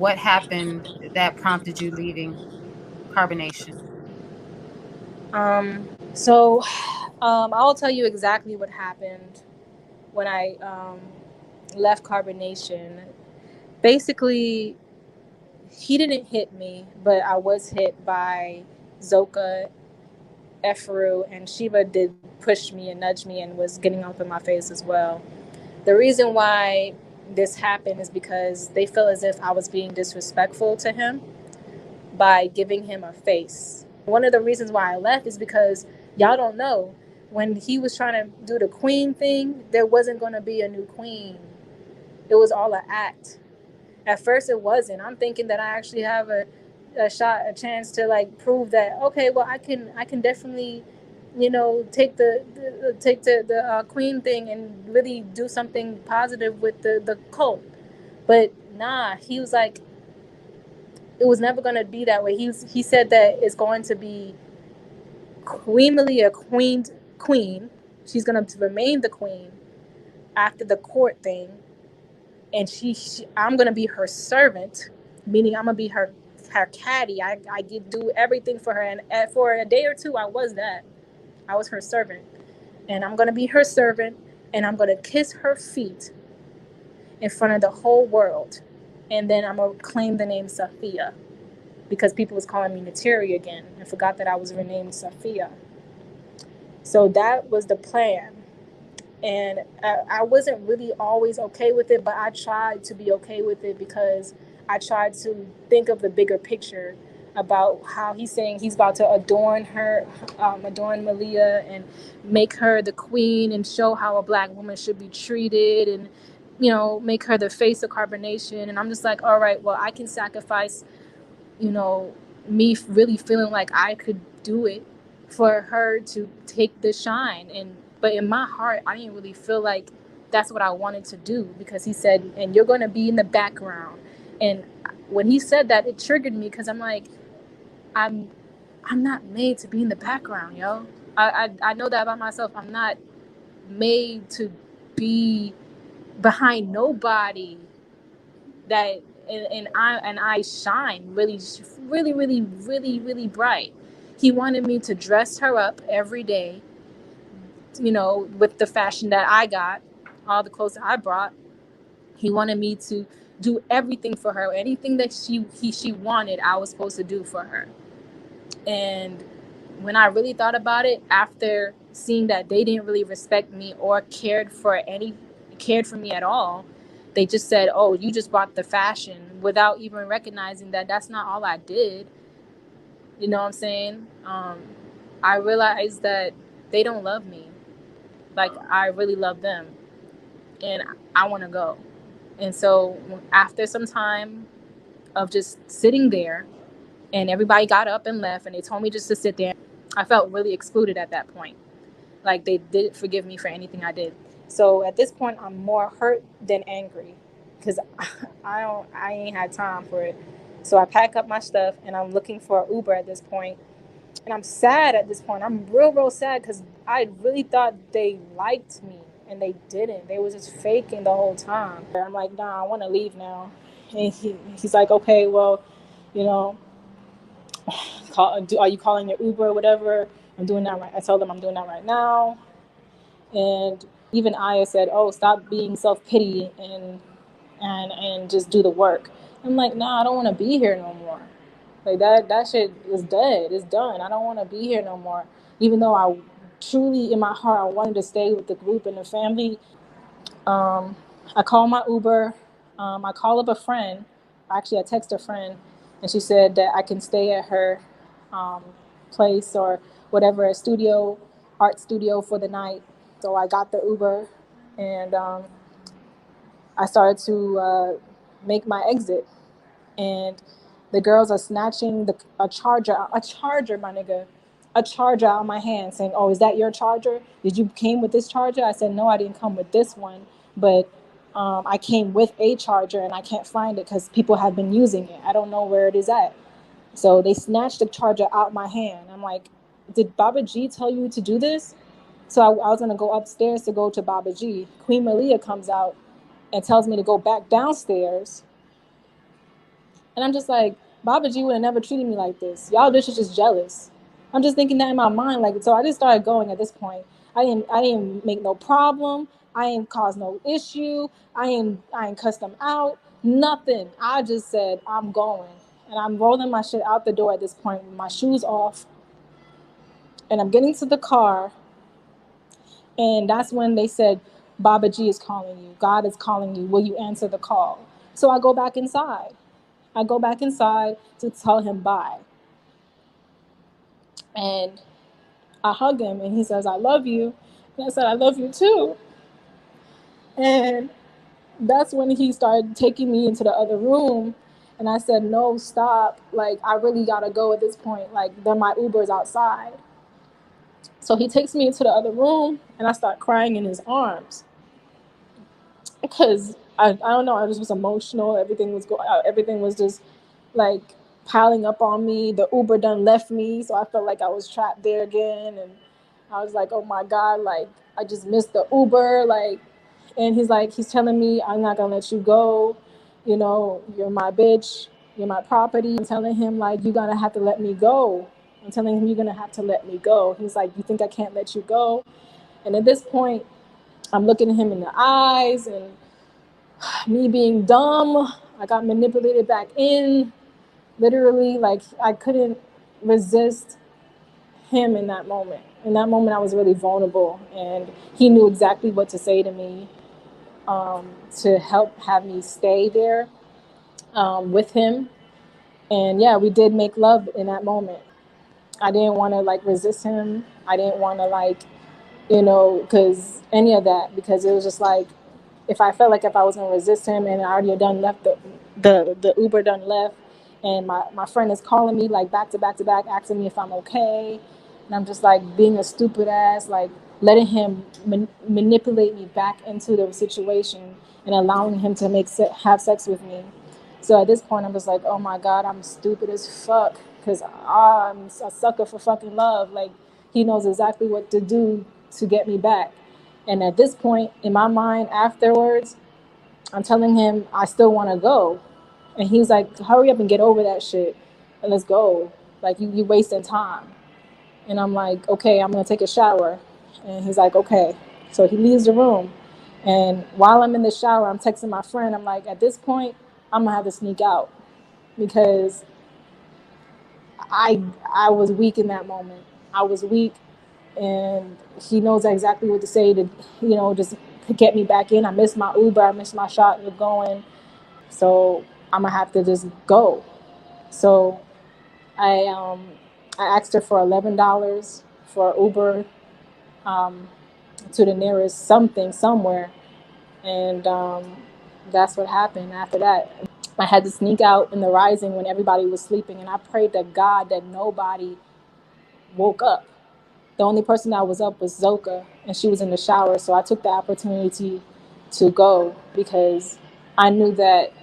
what happened that prompted you leaving Carbonation? So I'll tell you exactly what happened when I left Carbonation. Basically, he didn't hit me, but I was hit by Zoka, Eferu, and Shiva did push me and nudge me and was getting up in my face as well. The reason why this happened is because they feel as if I was being disrespectful to him by giving him a face. One of the reasons why I left is because y'all don't know, when he was trying to do the queen thing, there wasn't going to be a new queen. It was all an act. At first it wasn't. I'm thinking that I actually have a chance to like prove that, okay, well, I can definitely, take the queen thing and really do something positive with the cult. But nah, he was like, it was never going to be that way. He said that it's going to be Queen Malia, queen. She's going to remain the queen after the court thing, and I'm going to be her servant, meaning I'm going to be her caddy. I do everything for her, and for a day or two I was that. I was her servant, and I'm going to be her servant, and I'm going to kiss her feet in front of the whole world, and then I'm going to claim the name Sophia, because people was calling me Nateri again and forgot that I was renamed Sophia. So that was the plan. And I wasn't really always okay with it, but I tried to be okay with it because I tried to think of the bigger picture about how he's saying he's about to adorn her, adorn Malia, and make her the queen and show how a black woman should be treated, and make her the face of Carbonation. And I'm just like, all right, well, I can sacrifice, me really feeling like I could do it for her to take the shine. But in my heart, I didn't really feel like that's what I wanted to do, because he said, and you're going to be in the background. And when he said that, it triggered me, because I'm like, I'm not made to be in the background, yo. I know that about myself. I'm not made to be behind nobody. That and I shine really, really, really, really, really bright. He wanted me to dress her up every day, with the fashion that I got, all the clothes that I brought. He wanted me to do everything for her. Anything that she wanted, I was supposed to do for her. And when I really thought about it, after seeing that they didn't really respect me or cared for me at all, they just said, "Oh, you just bought the fashion," without even recognizing that that's not all I did. You know what I'm saying? I realized that they don't love me like I really love them, and I want to go. And so after some time of just sitting there, and everybody got up and left, and they told me just to sit there, I felt really excluded at that point. Like they didn't forgive me for anything I did. So at this point, I'm more hurt than angry, because I ain't had time for it. So I pack up my stuff and I'm looking for an Uber at this point. And I'm sad at this point. I'm real sad, because I really thought they liked me, and they didn't. They was just faking the whole time. I'm like, nah, I want to leave now. And he's like, okay, well, you know, are you calling your Uber or whatever? I'm doing that right. I told them I'm doing that right now. And even Aya said, oh, stop being self-pity and just do the work. I'm like, nah, I don't want to be here no more. Like that shit is dead. It's done. I don't want to be here no more. Even though I truly in my heart I wanted to stay with the group and the family. I call my Uber. I call up a friend. Actually, I text a friend, and she said that I can stay at her um, place or whatever, art studio for the night. So I got the Uber, and I started to make my exit. And the girls are snatching a charger, my nigga, a charger out of my hand, saying, "Oh, is that your charger? Did you came with this charger?" I said, "No, I didn't come with this one, but I came with a charger, and I can't find it because people have been using it. I don't know where it is at." So they snatched the charger out my hand. I'm like, "Did Baba G tell you to do this?" So I was gonna go upstairs to go to Baba G. Queen Malia comes out and tells me to go back downstairs And I'm just like, Baba G would have never treated me like this. Y'all bitches just jealous. I'm just thinking that in my mind. Like, so I just started going at this point. I didn't make no problem. I ain't cause no issue. I ain't cussed them out. Nothing. I just said, I'm going. And I'm rolling my shit out the door at this point with my shoes off. And I'm getting to the car. And that's when they said, Baba G is calling you. God is calling you. Will you answer the call? So I go back inside. I go back inside to tell him bye. And I hug him and he says, I love you. And I said, I love you too. And that's when he started taking me into the other room. And I said, no, stop. Like, I really gotta go at this point. Like, then my Uber's outside. So he takes me into the other room and I start crying in his arms. Because I don't know, I just was emotional. Everything was just like piling up on me. The Uber done left me, so I felt like I was trapped there again. And I was like, oh my God, like I just missed the Uber. Like, and he's telling me, I'm not gonna let you go. You know, you're my bitch, you're my property. I'm telling him, like, you're gonna have to let me go. I'm telling him, you're gonna have to let me go. He's like, you think I can't let you go? And at this point, I'm looking at him in the eyes, and me being dumb, I got manipulated back in. Literally, like, I couldn't resist him in that moment. In that moment, I was really vulnerable, and he knew exactly what to say to me, to help have me stay there, with him. And yeah, we did make love in that moment. I didn't want to like resist him. I didn't want to like, because any of that, because it was just like, if I felt like if I was gonna resist him and I already done left the Uber done left, and my friend is calling me like back to back to back, asking me if I'm okay, and I'm just like being a stupid ass, like letting him manipulate me back into the situation and allowing him to have sex with me. So at this point, I'm just like, oh my God, I'm stupid as fuck, because I'm a sucker for fucking love. Like, he knows exactly what to do to get me back. And at this point, in my mind, afterwards, I'm telling him I still want to go. And he's like, hurry up and get over that shit and let's go. Like, you wasting time. And I'm like, okay, I'm going to take a shower. And he's like, okay. So he leaves the room. And while I'm in the shower, I'm texting my friend. I'm like, at this point, I'm going to have to sneak out because I was weak in that moment. I was weak, and he knows exactly what to say to, just get me back in. I missed my Uber. I missed my shot of going. So I'm going to have to just go. So I I asked her for $11 for Uber, to the nearest something somewhere, and that's what happened after that. I had to sneak out in the rising when everybody was sleeping, and I prayed to God that nobody woke up. The only person that was up was Zoka, and she was in the shower. So I took the opportunity to go because I knew that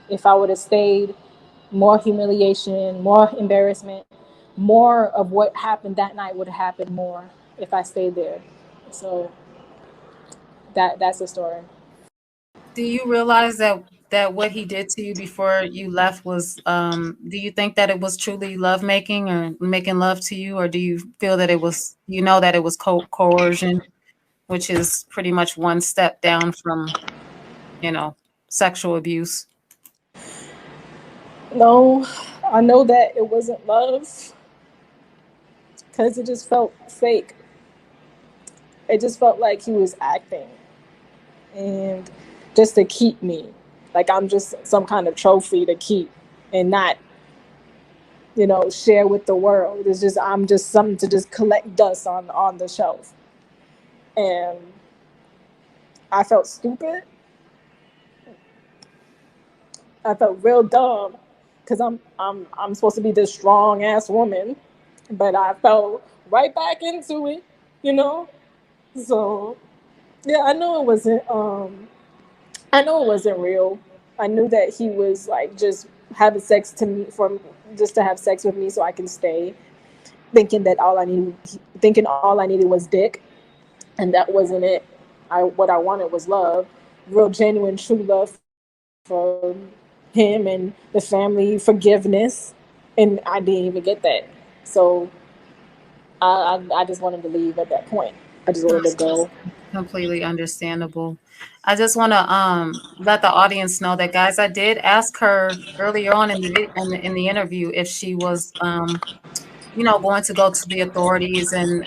if I would have stayed, more humiliation, more embarrassment, more of what happened that night would have happened more if I stayed there. So that's the story. Do you realize that what he did to you before you left was do you think that it was truly love making or making love to you, or do you feel that it was, that it was coercion, which is pretty much one step down from, you know, sexual abuse? No, I know that it wasn't love because it just felt fake. It just felt like he was acting and just to keep me. Like I'm just some kind of trophy to keep and not, share with the world. It's just I'm just something to just collect dust on the shelf. And I felt stupid. I felt real dumb because I'm supposed to be this strong ass woman, but I fell right back into it, you know. So yeah, I know it wasn't real. I knew that he was like just having sex to me for just to have sex with me so I can stay, thinking all I needed was dick, and that wasn't it. What I wanted was love, real genuine true love from him. him and the family forgiveness, and I didn't even get that. So I just wanted to leave at that point. I just wanted to go. Completely understandable. I just want to let the audience know that, guys, I did ask her earlier on in the interview if she was going to go to the authorities and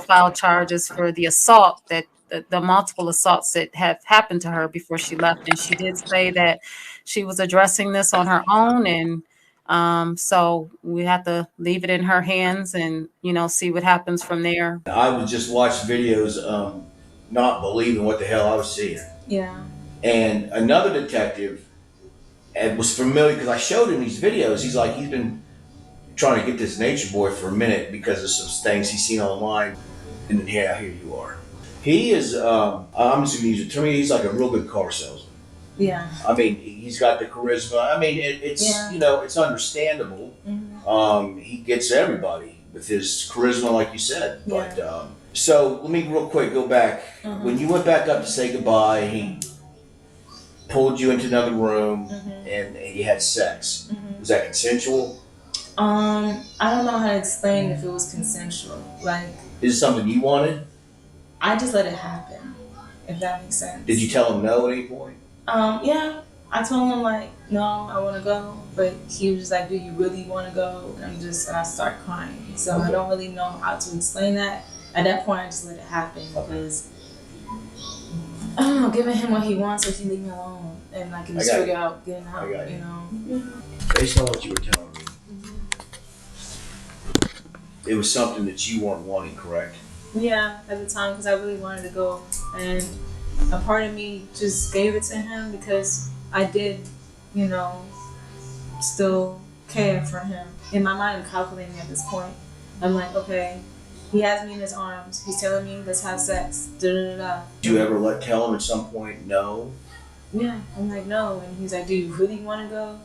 file charges for the assault that the multiple assaults that have happened to her before she left, and she did say that she was addressing this on her own, and so we have to leave it in her hands and see what happens from there. I would just watch videos, not believing what the hell I was seeing. Yeah. And another detective was familiar because I showed him these videos. He's like, he's been trying to get this nature boy for a minute because of some things he's seen online. And then here you are. He is, I'm assuming he's to me, he's like a real good car salesman. Yeah. I mean, he's got the charisma. I mean, it's it's understandable. Mm-hmm. He gets everybody with his charisma, like you said. Yeah. But so let me real quick go back. When you went back up to say goodbye, he pulled you into another room and he had sex. Was that consensual? I don't know how to explain if it was consensual. Like, is it something you wanted? I just let it happen, if that makes sense. Did you tell him no at any point? Yeah. I told him like, no, I want to go, but he was just like, do you really want to go? And I start crying. So I don't really know how to explain that. At that point, I just let it happen because I don't know, giving him what he wants, if he leave me alone, and I can just figure out getting out. Based on what you were telling me, it was something that you weren't wanting, correct? Yeah, at the time, because I really wanted to go, and a part of me just gave it to him because I did, still care for him. In my mind, I'm calculating at this point. I'm like, okay, he has me in his arms. He's telling me, let's have sex. Da da da. Did you ever tell him at some point no? Yeah, I'm like, no, and he's like, do you really want to go?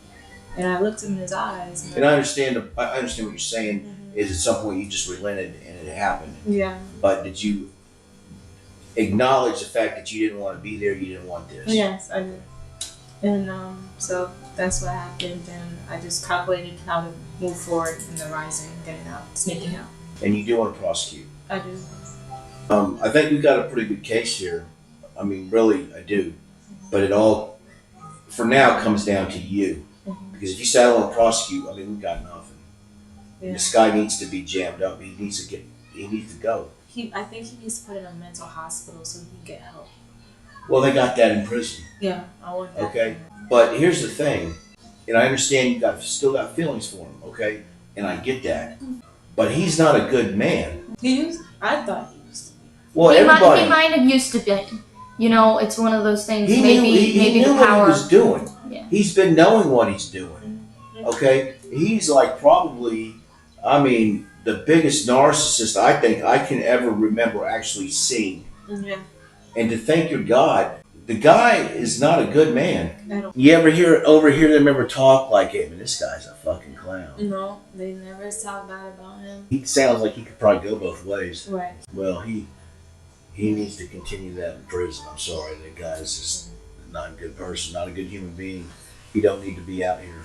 And I looked him in his eyes. And I understand what you're saying. Is at some point you just relented and it happened. Yeah. But did you acknowledge the fact that you didn't want to be there, you didn't want this? Yes, I did. And so that's what happened, and I just calculated how to move forward in the rising, getting out, sneaking out. And you do want to prosecute? I do. I think we've got a pretty good case here. I mean, really, I do. But it all, for now, comes down to you. Because if you say I don't want to prosecute, I mean, we've got nothing. Yeah. This guy needs to be jammed up. He needs to go. I think he needs to put in a mental hospital so he can get help. Well, they got that in prison. Yeah, I want that. Okay, but here's the thing, and I understand you still got feelings for him. Okay, and I get that, but he's not a good man. I thought he used to be. Well, he everybody. He might have used to be. It's one of those things. He maybe knew the power. what he was doing. Yeah. He's been knowing what he's doing. Okay, he's like probably, I mean, the biggest narcissist I think I can ever remember actually seeing. Yeah. And to thank your God, the guy is not a good man. You ever overhear them ever talk like, hey man, this guy's a fucking clown? No, they never talk bad about him. He sounds like he could probably go both ways. Right. Well, he needs to continue that in prison. I'm sorry, that guy's just not a good person, not a good human being. He don't need to be out here.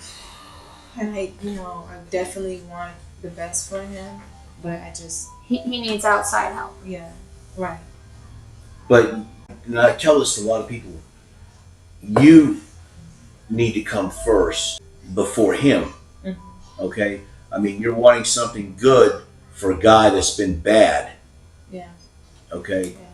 And I definitely want the best for him, but I just he needs outside help. Yeah. Right. But I tell this to a lot of people, you need to come first before him. Okay? I mean, you're wanting something good for a guy that's been bad. Yeah. Okay? Yeah.